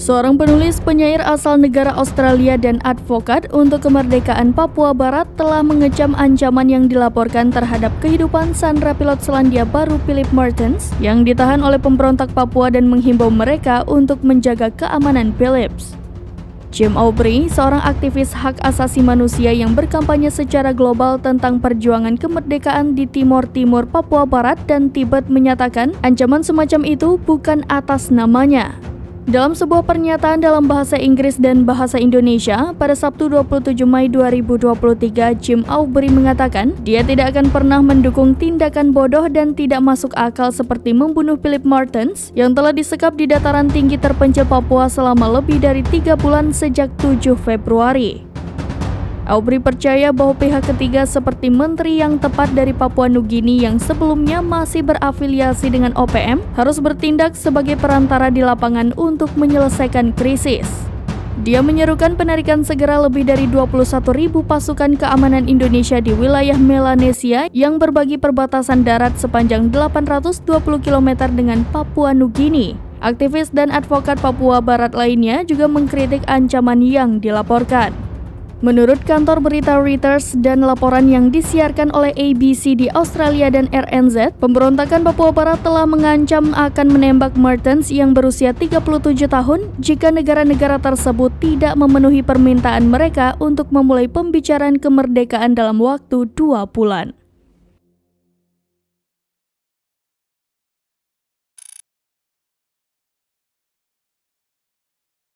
Seorang penulis penyair asal negara Australia dan advokat untuk kemerdekaan Papua Barat telah mengecam ancaman yang dilaporkan terhadap kehidupan sandera pilot Selandia Baru Philip Martens yang ditahan oleh pemberontak Papua dan menghimbau mereka untuk menjaga keamanan Phillips. Jim Aubrey, seorang aktivis hak asasi manusia yang berkampanye secara global tentang perjuangan kemerdekaan di Timor Timur, Papua Barat, dan Tibet menyatakan ancaman semacam itu bukan atas namanya. Dalam sebuah pernyataan dalam bahasa Inggris dan bahasa Indonesia, pada Sabtu 27 Mei 2023, Jim Aubrey mengatakan dia tidak akan pernah mendukung tindakan bodoh dan tidak masuk akal seperti membunuh Philip Martens yang telah disekap di dataran tinggi terpencil Papua selama lebih dari 3 bulan sejak 7 Februari. Aubrey percaya bahwa pihak ketiga seperti menteri yang tepat dari Papua Nugini yang sebelumnya masih berafiliasi dengan OPM harus bertindak sebagai perantara di lapangan untuk menyelesaikan krisis. Dia menyerukan penarikan segera lebih dari 21.000 pasukan keamanan Indonesia di wilayah Melanesia yang berbagi perbatasan darat sepanjang 820 km dengan Papua Nugini. Aktivis dan advokat Papua Barat lainnya juga mengkritik ancaman yang dilaporkan. Menurut kantor berita Reuters dan laporan yang disiarkan oleh ABC di Australia dan RNZ, pemberontakan Papua Barat telah mengancam akan menembak Martens yang berusia 37 tahun jika negara-negara tersebut tidak memenuhi permintaan mereka untuk memulai pembicaraan kemerdekaan dalam waktu 2 bulan.